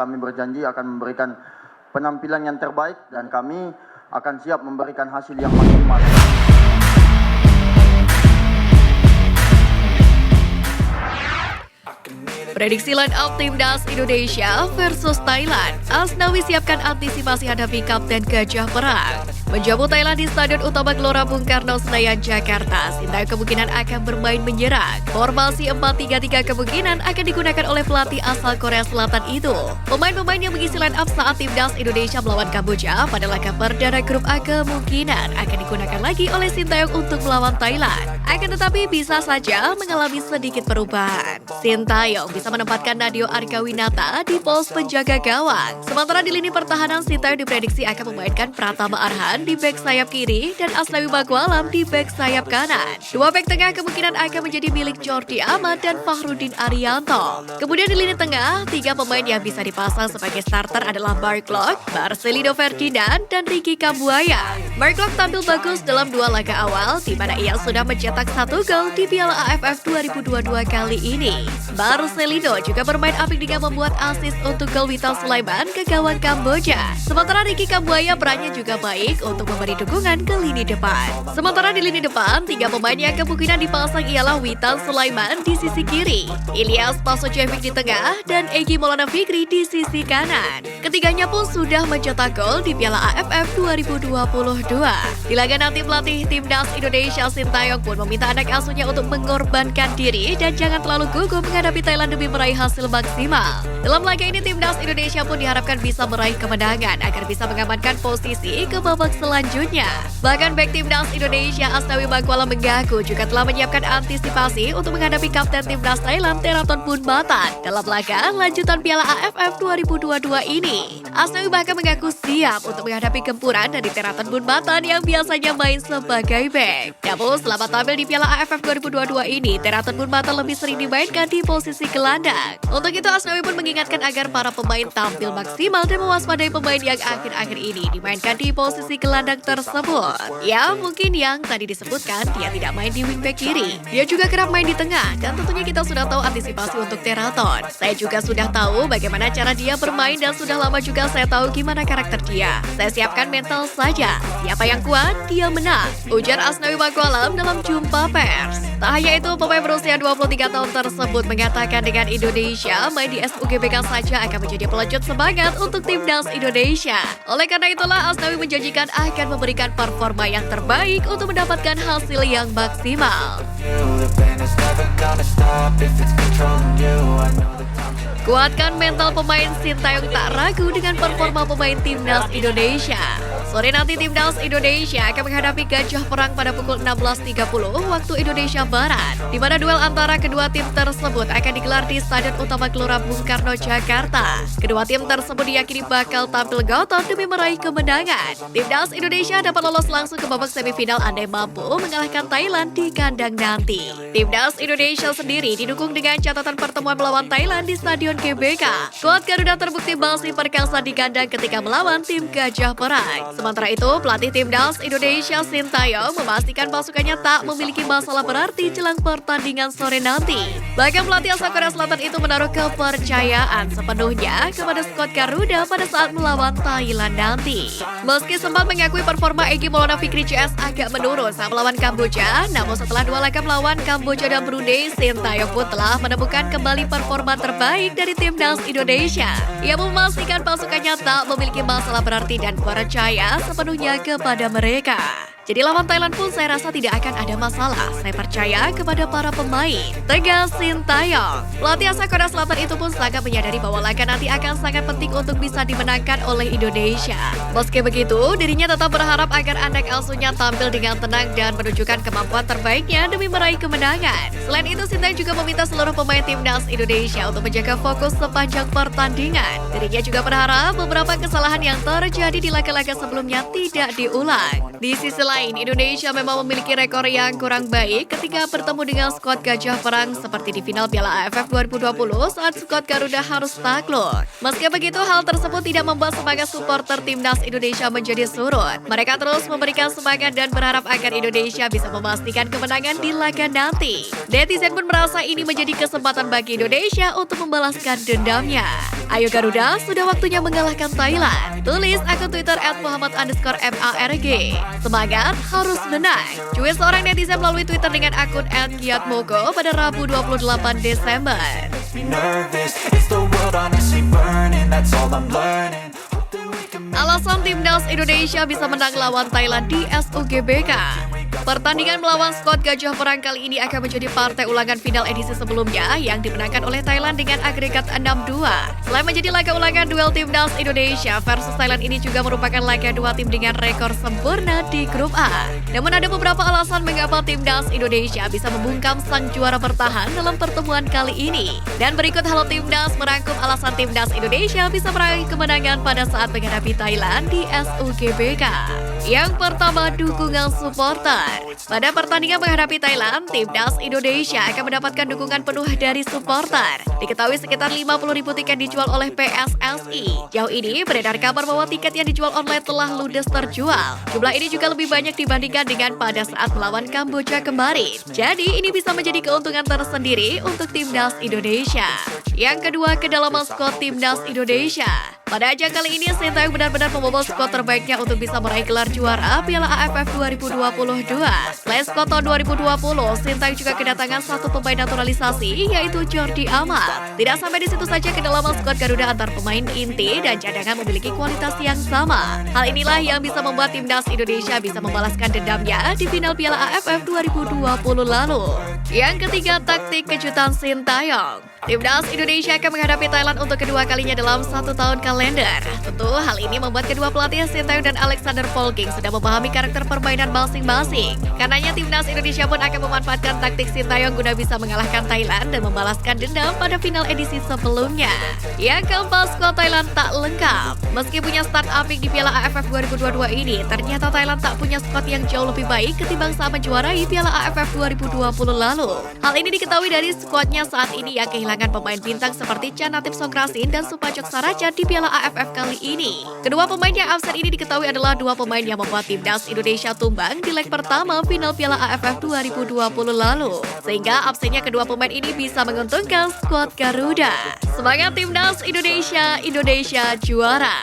Kami berjanji akan memberikan penampilan yang terbaik dan kami akan siap memberikan hasil yang maksimal. Prediksi line up Timnas Indonesia versus Thailand. Asnawi siapkan antisipasi hadapi Kapten Gajah Perang. Menjamu Thailand di Stadion Utama Gelora Bung Karno, Senayan, Jakarta, Sintayong kemungkinan akan bermain menyerang. Formasi 4-3-3 kemungkinan akan digunakan oleh pelatih asal Korea Selatan itu. Pemain-pemain yang mengisi line up saat Timnas Indonesia melawan Kamboja pada laga perdana grup A kemungkinan akan digunakan lagi oleh Sintayong untuk melawan Thailand. Akan tetapi bisa saja mengalami sedikit perubahan. Sintayong bisa menempatkan Nadeo Argawinata di pos penjaga gawang. Sementara di lini pertahanan, Sintayong diprediksi akan memainkan Pratama Arhan di bek sayap kiri dan Asnawi Magwalam di bek sayap kanan. Dua bek tengah kemungkinan akan menjadi milik Jordi Amat dan Fahrudin Arianto. Kemudian di lini tengah, 3 pemain yang bisa dipasang sebagai starter adalah Mark Klok, Marcelino Ferdinand, dan Ricky Kambuaya. Mark Klok tampil bagus dalam 2 laga awal, di mana ia sudah mencetak 1 gol di Piala AFF 2022 kali ini. Marcelino juga bermain apik dengan membuat assist untuk gol Witan Sulaiman ke gawang Kamboja. Sementara Ricky Kambuaya perannya juga baik untuk memberi dukungan ke lini depan. Sementara di lini depan, 3 pemain yang kemungkinan dipasang ialah Witan Sulaiman di sisi kiri, Ilyas Pasojevic di tengah, dan Egy Maulana Fikri di sisi kanan. Ketiganya pun sudah mencetak gol di Piala AFF 2022. Di laga nanti pelatih Timnas Indonesia Sintayong pun meminta anak asuhnya untuk mengorbankan diri dan jangan terlalu gugup menghadapi Thailand demi meraih hasil maksimal. Dalam laga ini Timnas Indonesia pun diharapkan bisa meraih kemenangan agar bisa mengamankan posisi ke babak selanjutnya. Bahkan bek Timnas Indonesia Asnawi Magwalam mengaku juga telah menyiapkan antisipasi untuk menghadapi Kapten Timnas Thailand Teraton Boonmatan dalam laga lanjutan Piala AFF 2022 ini. Asnawi bahkan mengaku siap untuk menghadapi gempuran dari Teraton Boonmatan yang biasanya main sebagai bek. Namun selama tampil di Piala AFF 2022 ini, Teraton Boonmatan lebih sering dimainkan di posisi gelandang. Untuk itu Asnawi pun mengingatkan agar para pemain tampil maksimal dan mewaspadai pemain yang akhir-akhir ini dimainkan di posisi gelandang tersebut. Ya, mungkin yang tadi disebutkan dia tidak main di wingback kiri. Dia juga kerap main di tengah dan tentunya kita sudah tahu antisipasi untuk Teraton. Saya juga sudah tahu bagaimana cara dia bermain dan sudah lama juga saya tahu gimana karakter dia. Saya siapkan mental saja. Siapa yang kuat, dia menang. Ujar Asnawi Magwalam dalam jumpa pers. Tak hanya itu, pemain berusia 23 tahun tersebut mengatakan dengan Indonesia main di SUGBK saja akan menjadi pelecut semangat untuk Timnas Indonesia. Oleh karena itulah Asnawi menjanjikan akan memberikan performa yang terbaik untuk mendapatkan hasil yang maksimal. Kuatkan mental pemain, Sintayong tak ragu dengan performa pemain Timnas Indonesia. Sore nanti Timnas Indonesia akan menghadapi Gajah Perang pada pukul 16.30 waktu Indonesia Barat, di mana duel antara kedua tim tersebut akan digelar di Stadion Utama Gelora Bung Karno, Jakarta. Kedua tim tersebut diyakini bakal tampil gotot demi meraih kemenangan. Timnas Indonesia dapat lolos langsung ke babak semifinal andai mampu mengalahkan Thailand di kandang nanti. Timnas Indonesia sendiri didukung dengan catatan pertemuan melawan Thailand di Stadion GBK. Skuad Garuda terbukti masih perkasa di kandang ketika melawan tim Gajah Perang. Sementara itu, pelatih Timnas Indonesia Sintayong memastikan pasukannya tak memiliki masalah berarti jelang pertandingan sore nanti. Bahkan pelatih asal Korea Selatan itu menaruh kepercayaan sepenuhnya kepada skuad Garuda pada saat melawan Thailand nanti. Meski sempat mengakui performa Egy Maulana Fikri CS agak menurun saat melawan Kamboja, namun setelah 2 laga melawan Kamboja dan Brunei, Sintayong pun telah menemukan kembali performa terbaik dari Timnas Indonesia. Ia memastikan pasukannya tak memiliki masalah berarti dan percaya sepenuhnya kepada mereka. Jadi lawan Thailand pun saya rasa tidak akan ada masalah. Saya percaya kepada para pemain, tegas Sintayong. Pelatih asal Korea Selatan itu pun sangat menyadari bahwa laga nanti akan sangat penting untuk bisa dimenangkan oleh Indonesia. Meski begitu, dirinya tetap berharap agar anak asuhnya tampil dengan tenang dan menunjukkan kemampuan terbaiknya demi meraih kemenangan. Selain itu, Sintayong juga meminta seluruh pemain Timnas Indonesia untuk menjaga fokus sepanjang pertandingan. Dirinya juga berharap beberapa kesalahan yang terjadi di laga-laga sebelumnya tidak diulang. Di sisi lain, Indonesia memang memiliki rekor yang kurang baik ketika bertemu dengan skuad Gajah Perang seperti di final Piala AFF 2020 saat skuad Garuda harus takluk. Meski begitu, hal tersebut tidak membuat semangat supporter Timnas Indonesia menjadi surut. Mereka terus memberikan semangat dan berharap agar Indonesia bisa memastikan kemenangan di laga nanti. Netizen pun merasa ini menjadi kesempatan bagi Indonesia untuk membalaskan dendamnya. Ayo Garuda, sudah waktunya mengalahkan Thailand. Tulis akun Twitter @muhammad_marg. Semangat, harus menang. Cuit seorang netizen melalui Twitter dengan akun @kiatmoko pada Rabu 28 Desember. Alasan Timnas Indonesia bisa menang lawan Thailand di SUGBK. Pertandingan melawan skuad Gajah Perang kali ini akan menjadi partai ulangan final edisi sebelumnya yang dimenangkan oleh Thailand dengan agregat 6-2. Selain menjadi laga ulangan duel Timnas Indonesia versus Thailand ini juga merupakan laga dua tim dengan rekor sempurna di grup A. Namun ada beberapa alasan mengapa Timnas Indonesia bisa membungkam sang juara bertahan dalam pertemuan kali ini. Dan berikut Halo Timnas merangkum alasan Timnas Indonesia bisa meraih kemenangan pada saat menghadapi Thailand di SUGBK. Yang pertama, dukungan supporter. Pada pertandingan menghadapi Thailand, Timnas Indonesia akan mendapatkan dukungan penuh dari supporter. Diketahui sekitar 50.000 tiket dijual oleh PSSI. Jauh ini beredar kabar bahwa tiket yang dijual online telah ludes terjual. Jumlah ini juga lebih banyak dibandingkan dengan pada saat melawan Kamboja kemarin. Jadi ini bisa menjadi keuntungan tersendiri untuk Timnas Indonesia. Yang kedua, kedalaman skuad Timnas Indonesia. Pada ajang kali ini, Sintayong benar-benar membobol skuad terbaiknya untuk bisa meraih gelar juara Piala AFF 2022. Selain skuad tahun 2020, Sintayong juga kedatangan satu pemain naturalisasi, yaitu Jordi Amat. Tidak sampai di situ saja, kedalaman skuad Garuda antar pemain inti dan cadangan memiliki kualitas yang sama. Hal inilah yang bisa membuat Timnas Indonesia bisa membalaskan dendamnya di final Piala AFF 2020 lalu. Yang ketiga, taktik kejutan Sintayong. Timnas Indonesia akan menghadapi Thailand untuk kedua kalinya dalam satu tahun kalender. Tentu hal ini membuat kedua pelatih Sintayong dan Alexander Polking sudah memahami karakter permainan masing-masing. Karenanya Timnas Indonesia pun akan memanfaatkan taktik Sintayong guna bisa mengalahkan Thailand dan membalaskan dendam pada final edisi sebelumnya. Yang keempat, skuad Thailand tak lengkap. Meski punya start apik di Piala AFF 2022 ini, ternyata Thailand tak punya skuad yang jauh lebih baik ketimbang saat menjuarai Piala AFF 2020 lalu. Hal ini diketahui dari skuadnya saat ini yang kehilangan pemain bintang seperti Canatip Songkrasin dan Supajok Saraja di Piala AFF kali ini. Kedua pemain yang absen ini diketahui adalah dua pemain yang membuat Timnas Indonesia tumbang di leg pertama final Piala AFF 2020 lalu. Sehingga absennya kedua pemain ini bisa menguntungkan skuad Garuda. Semangat Timnas Indonesia, Indonesia juara!